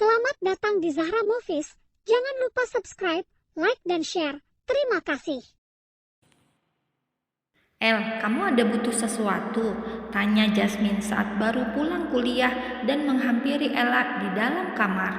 Selamat datang di Zahra Movies. Jangan lupa subscribe, like, dan share. Terima kasih. El, kamu ada butuh sesuatu? Tanya Jasmine saat baru pulang kuliah dan menghampiri Ella di dalam kamar.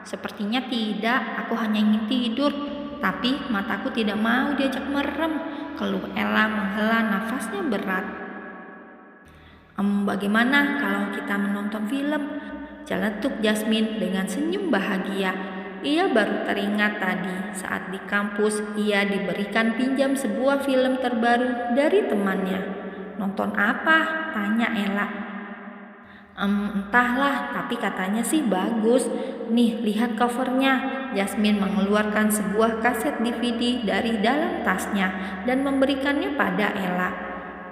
Sepertinya tidak, aku hanya ingin tidur. Tapi mataku tidak mau diajak merem, keluh Ella menghela nafasnya berat. Bagaimana kalau kita menonton film? Celetuk Jasmine dengan senyum bahagia. Ia baru teringat tadi saat di kampus ia diberikan pinjam sebuah film terbaru dari temannya. Nonton apa? Tanya Ella. Entahlah, tapi katanya sih bagus. Nih, lihat covernya. Jasmine mengeluarkan sebuah kaset DVD dari dalam tasnya dan memberikannya pada Ella.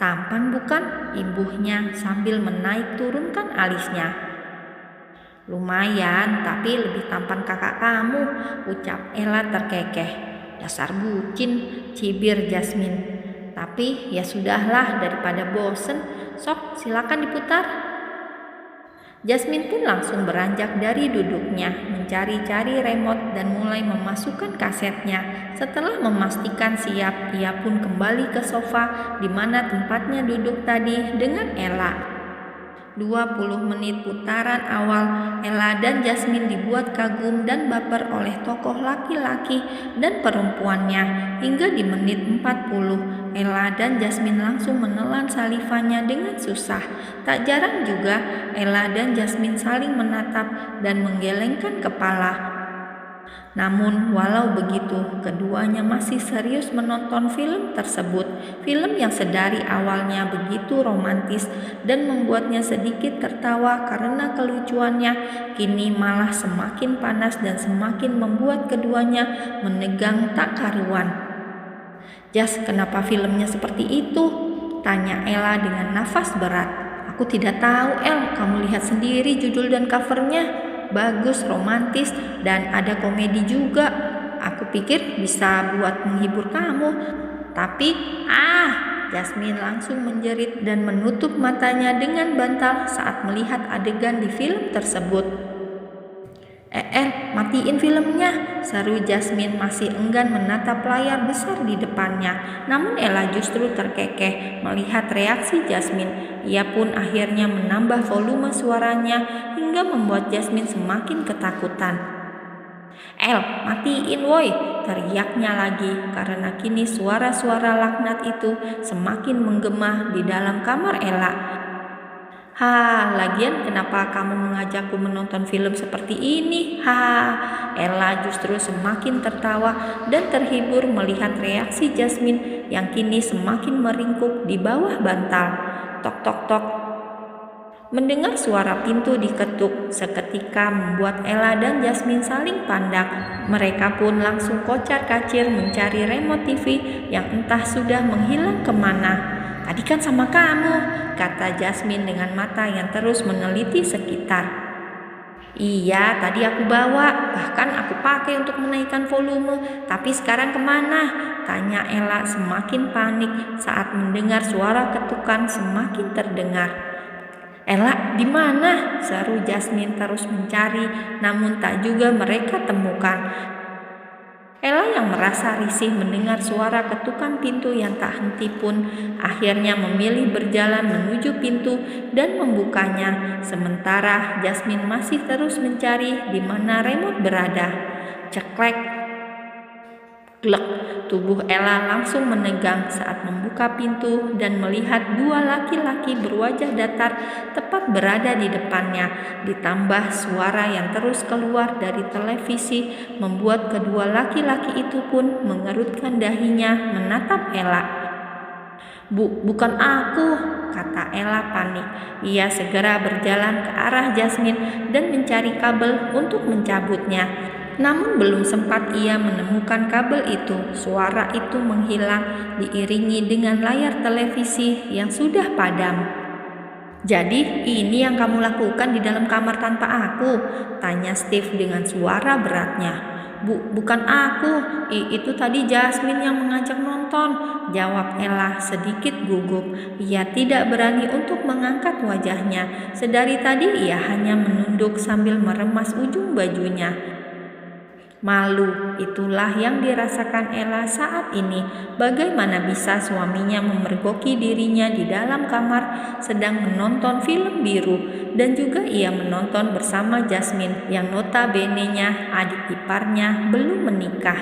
Tampan bukan? Imbuhnya sambil menaik turunkan alisnya. Lumayan, tapi lebih tampan kakak kamu, ucap Ella terkekeh. Dasar bucin, cibir Jasmine. Tapi ya sudahlah, daripada bosen. Sok, silakan diputar. Jasmine pun langsung beranjak dari duduknya, mencari-cari remote dan mulai memasukkan kasetnya. Setelah memastikan siap, ia pun kembali ke sofa di mana tempatnya duduk tadi dengan Ella. 20 menit putaran awal, Ella dan Jasmine dibuat kagum dan baper oleh tokoh laki-laki dan perempuannya. Hingga di menit 40, Ella dan Jasmine langsung menelan salivanya dengan susah. Tak jarang juga Ella dan Jasmine saling menatap dan menggelengkan kepala. Namun walau begitu, keduanya masih serius menonton film tersebut. Film yang sedari awalnya begitu romantis dan membuatnya sedikit tertawa karena kelucuannya, kini malah semakin panas dan semakin membuat keduanya menegang tak karuan. Jas, kenapa filmnya seperti itu? Tanya Ella dengan nafas berat. Aku tidak tahu, El. Kamu lihat sendiri judul dan covernya. Bagus, romantis, dan ada komedi juga. Aku pikir bisa buat menghibur kamu. Tapi, Jasmine langsung menjerit dan menutup matanya dengan bantal saat melihat adegan di film tersebut. Matiin filmnya, seru Jasmine masih enggan menatap layar besar di depannya. Namun Ella justru terkekeh melihat reaksi Jasmine. Ia pun akhirnya menambah volume suaranya hingga membuat Jasmine semakin ketakutan. El, matiin woi, teriaknya lagi karena kini suara-suara laknat itu semakin menggema di dalam kamar Ella. Lagian kenapa kamu mengajakku menonton film seperti ini? Ella justru semakin tertawa dan terhibur melihat reaksi Jasmine yang kini semakin meringkuk di bawah bantal. Tok tok tok. Mendengar suara pintu diketuk seketika membuat Ella dan Jasmine saling pandang. Mereka pun langsung kocar-kacir mencari remote TV yang entah sudah menghilang kemana. Tadi kan sama kamu, kata Jasmine dengan mata yang terus meneliti sekitar. Iya, tadi aku bawa, bahkan aku pakai untuk menaikkan volume. Tapi sekarang kemana? Tanya Ella semakin panik saat mendengar suara ketukan semakin terdengar. Ella, di mana? Seru Jasmine terus mencari, namun tak juga mereka temukan. Ella yang merasa risih mendengar suara ketukan pintu yang tak henti pun akhirnya memilih berjalan menuju pintu dan membukanya. Sementara Jasmine masih terus mencari di mana remote berada. Ceklek. Glek, tubuh Ella langsung menegang saat membuka pintu dan melihat dua laki-laki berwajah datar tepat berada di depannya. Ditambah suara yang terus keluar dari televisi membuat kedua laki-laki itu pun mengerutkan dahinya menatap Ella. Bukan aku, kata Ella panik. Ia segera berjalan ke arah Jasmine dan mencari kabel untuk mencabutnya. Namun belum sempat ia menemukan kabel itu, suara itu menghilang diiringi dengan layar televisi yang sudah padam. Jadi ini yang kamu lakukan di dalam kamar tanpa aku? Tanya Steve dengan suara beratnya. Bukan aku, itu tadi Jasmine yang mengajak nonton, jawab Ella sedikit gugup. Ia tidak berani untuk mengangkat wajahnya. Sedari tadi ia hanya menunduk sambil meremas ujung bajunya. Malu, itulah yang dirasakan Ella saat ini. Bagaimana bisa suaminya memergoki dirinya di dalam kamar sedang menonton film biru, dan juga ia menonton bersama Jasmine yang notabene-nya adik iparnya belum menikah.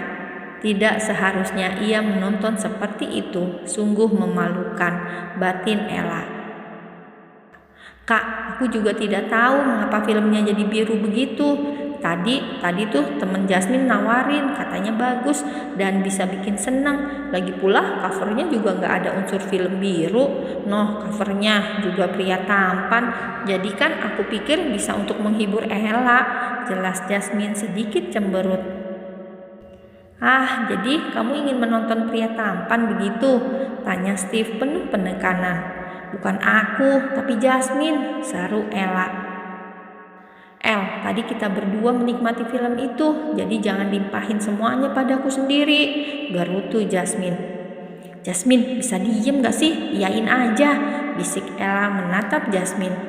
Tidak seharusnya ia menonton seperti itu, sungguh memalukan, batin Ella. Kak, aku juga tidak tahu mengapa filmnya jadi biru begitu. Tadi tuh temen Jasmine nawarin, katanya bagus dan bisa bikin senang. Lagi pula covernya juga nggak ada unsur film biru. Noh, covernya juga pria tampan. Jadi kan aku pikir bisa untuk menghibur Ella, jelas Jasmine sedikit cemberut. Ah, jadi kamu ingin menonton pria tampan begitu? Tanya Steve penuh penekanan. Bukan aku, tapi Jasmine, seru Ella. El, tadi kita berdua menikmati film itu, jadi jangan limpahin semuanya padaku sendiri, gerutu Jasmine. Jasmine, bisa diem gak sih? Iyain aja, bisik Ella menatap Jasmine.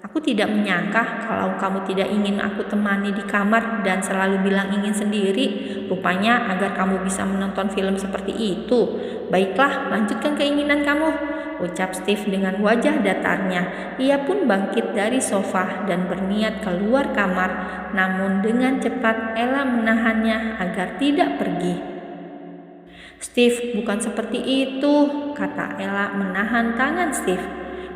Aku tidak menyangka kalau kamu tidak ingin aku temani di kamar dan selalu bilang ingin sendiri. Rupanya agar kamu bisa menonton film seperti itu. Baiklah, lanjutkan keinginan kamu, ucap Steve dengan wajah datarnya. Ia pun bangkit dari sofa dan berniat keluar kamar. Namun dengan cepat Ella menahannya agar tidak pergi. Steve, bukan seperti itu, kata Ella menahan tangan Steve.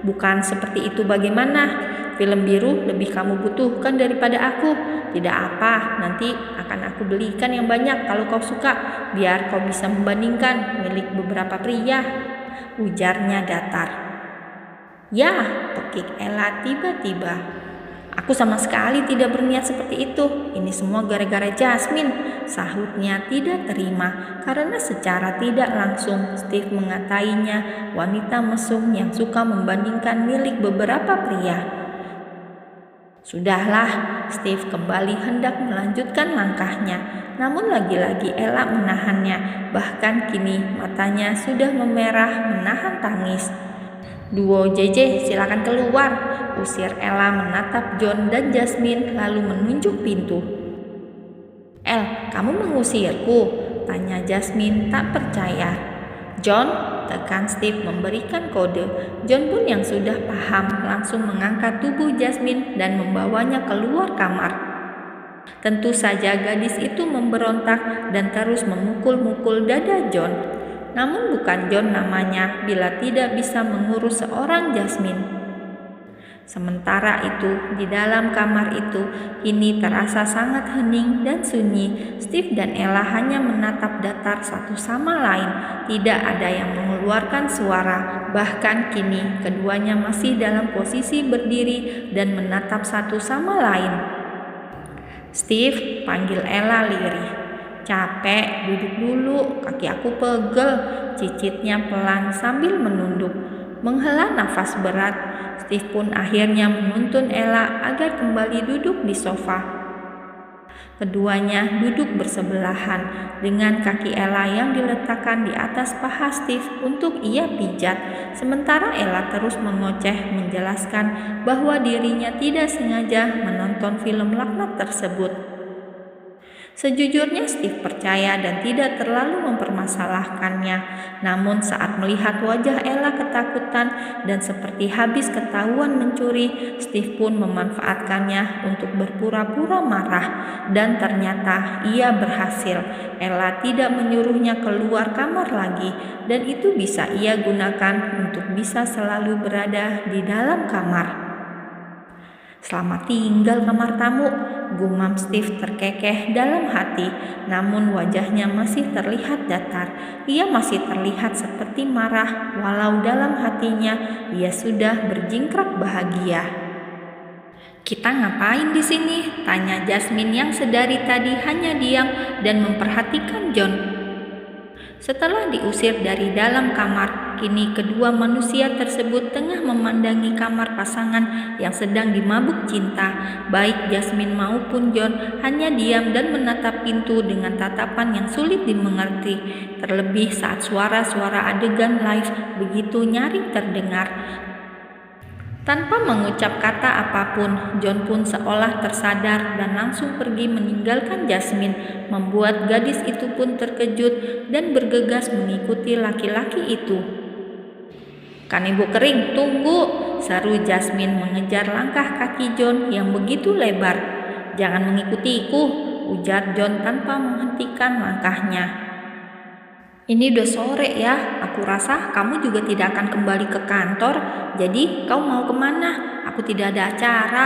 Bukan seperti itu bagaimana? Film biru lebih kamu butuhkan daripada aku. Tidak apa, nanti akan aku belikan yang banyak kalau kau suka, biar kau bisa membandingkan milik beberapa pria, ujarnya datar. Ya, pekik Ella tiba-tiba. Aku sama sekali tidak berniat seperti itu. Ini semua gara-gara Jasmine, sahutnya tidak terima karena secara tidak langsung Steve mengatainya wanita mesum yang suka membandingkan milik beberapa pria. Sudahlah, Steve kembali hendak melanjutkan langkahnya, namun lagi-lagi Ella menahannya. Bahkan kini matanya sudah memerah menahan tangis. Duo JJ, silakan keluar, usir Ella menatap John dan Jasmine lalu menunjuk pintu. El, kamu mengusirku? Tanya Jasmine tak percaya. John, tekan Steve memberikan kode. John pun yang sudah paham langsung mengangkat tubuh Jasmine dan membawanya keluar kamar. Tentu saja gadis itu memberontak dan terus memukul-mukul dada John. Namun bukan John namanya bila tidak bisa mengurus seorang Jasmine. Sementara itu, di dalam kamar itu kini terasa sangat hening dan sunyi. Steve dan Ella hanya menatap datar satu sama lain. Tidak ada yang mengeluarkan suara. Bahkan kini keduanya masih dalam posisi berdiri dan menatap satu sama lain. Steve, panggil Ella lirih. Capek, duduk dulu, kaki aku pegel, cicitnya pelan sambil menunduk. Menghela nafas berat, Steve pun akhirnya menuntun Ella agar kembali duduk di sofa. Keduanya duduk bersebelahan dengan kaki Ella yang diletakkan di atas paha Steve untuk ia pijat. Sementara Ella terus mengoceh menjelaskan bahwa dirinya tidak sengaja menonton film laknat tersebut. Sejujurnya Steve percaya dan tidak terlalu mempermasalahkannya. Namun saat melihat wajah Ella ketakutan dan seperti habis ketahuan mencuri, Steve pun memanfaatkannya untuk berpura-pura marah. Dan ternyata ia berhasil. Ella tidak menyuruhnya keluar kamar lagi, dan itu bisa ia gunakan untuk bisa selalu berada di dalam kamar. Selamat tinggal kamar tamu, gumam Steve terkekeh dalam hati, namun wajahnya masih terlihat datar. Ia masih terlihat seperti marah, walau dalam hatinya ia sudah berjingkrak bahagia. Kita ngapain di sini? Tanya Jasmine yang sedari tadi hanya diam dan memperhatikan John. Setelah diusir dari dalam kamar, kini kedua manusia tersebut tengah memandangi kamar pasangan yang sedang dimabuk cinta. Baik Jasmine maupun John hanya diam dan menatap pintu dengan tatapan yang sulit dimengerti. Terlebih saat suara-suara adegan live begitu nyaring terdengar. Tanpa mengucap kata apapun, John pun seolah tersadar dan langsung pergi meninggalkan Jasmine, membuat gadis itu pun terkejut dan bergegas mengikuti laki-laki itu. "Kanebo kering, tunggu!" seru Jasmine mengejar langkah kaki John yang begitu lebar. "Jangan mengikutiku," ujar John tanpa menghentikan langkahnya. "Ini udah sore ya, aku rasa kamu juga tidak akan kembali ke kantor, jadi kau mau kemana? Aku tidak ada acara,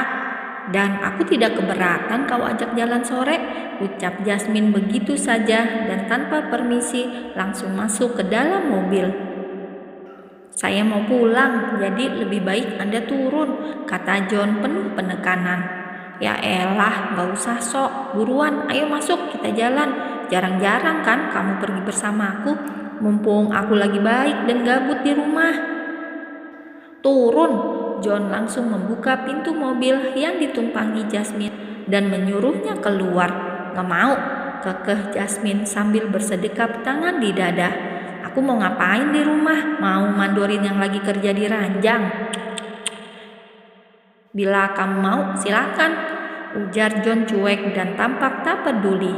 dan aku tidak keberatan kau ajak jalan sore," ucap Jasmine begitu saja dan tanpa permisi langsung masuk ke dalam mobil. "Saya mau pulang, jadi lebih baik Anda turun," kata John penuh penekanan. "Ya elah, gak usah sok, buruan, ayo masuk, kita jalan. Jarang-jarang kan kamu pergi bersamaku, mumpung aku lagi baik dan gabut di rumah." "Turun!" John langsung membuka pintu mobil yang ditumpangi Jasmine dan menyuruhnya keluar. "Gak mau," kekeh Jasmine sambil bersedekap tangan di dada. "Aku mau ngapain di rumah? Mau mandorin yang lagi kerja di ranjang? Bila kamu mau, silakan," ujar John cuek dan tampak tak peduli.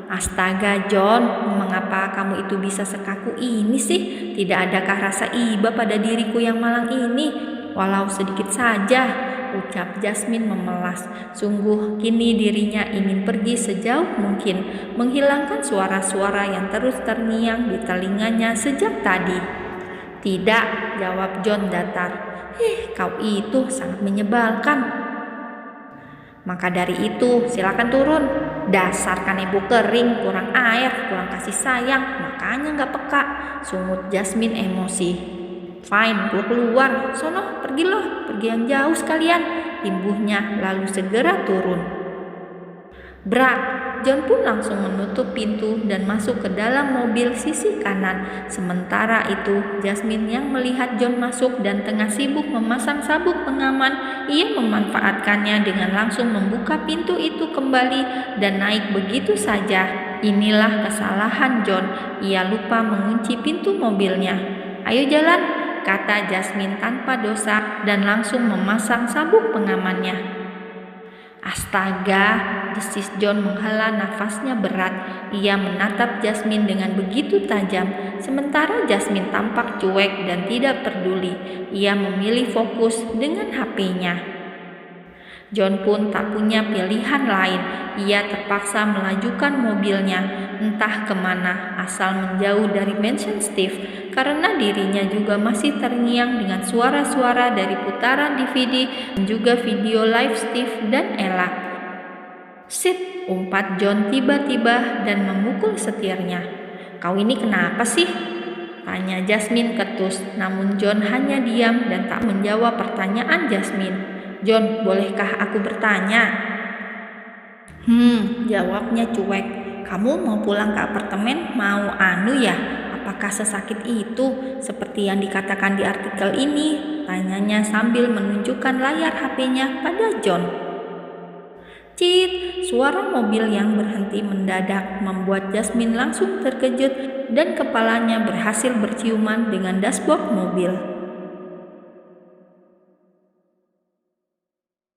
"Astaga John, mengapa kamu itu bisa sekaku ini sih? Tidak adakah rasa iba pada diriku yang malang ini? Walau sedikit saja," ucap Jasmine memelas. Sungguh kini dirinya ingin pergi sejauh mungkin, menghilangkan suara-suara yang terus terngiang di telinganya sejak tadi. "Tidak," jawab John datar. Kau itu sangat menyebalkan. Maka dari itu, silakan turun. Dasar kanebo kering, kurang air, kurang kasih sayang, makanya gak peka," sungut Jasmine emosi. "Fine, gue keluar. Sono, pergi loh, pergi yang jauh sekalian," imbuhnya lalu segera turun. Brak! John pun langsung menutup pintu dan masuk ke dalam mobil sisi kanan. Sementara itu, Jasmine yang melihat John masuk dan tengah sibuk memasang sabuk pengaman, ia memanfaatkannya dengan langsung membuka pintu itu kembali dan naik begitu saja. Inilah kesalahan John, ia lupa mengunci pintu mobilnya. "Ayo jalan," kata Jasmine tanpa dosa dan langsung memasang sabuk pengamannya. "Astaga," desis John menghela nafasnya berat. Ia menatap Jasmine dengan begitu tajam, sementara Jasmine tampak cuek dan tidak peduli. Ia memilih fokus dengan HP-nya. John pun tak punya pilihan lain. Ia terpaksa melajukan mobilnya, entah kemana, asal menjauh dari mansion Steve, karena dirinya juga masih terngiang dengan suara-suara dari putaran DVD dan juga video live Steve dan Ella. "Sit!" umpat John tiba-tiba dan memukul setirnya. "Kau ini kenapa sih?" tanya Jasmine ketus, namun John hanya diam dan tak menjawab pertanyaan Jasmine. "John, bolehkah aku bertanya?" Jawabnya cuek. "Kamu mau pulang ke apartemen, mau ya? Apakah sesakit itu, seperti yang dikatakan di artikel ini?" tanyanya sambil menunjukkan layar HP-nya pada John. Cit! Suara mobil yang berhenti mendadak membuat Jasmine langsung terkejut dan kepalanya berhasil berciuman dengan dashboard mobil.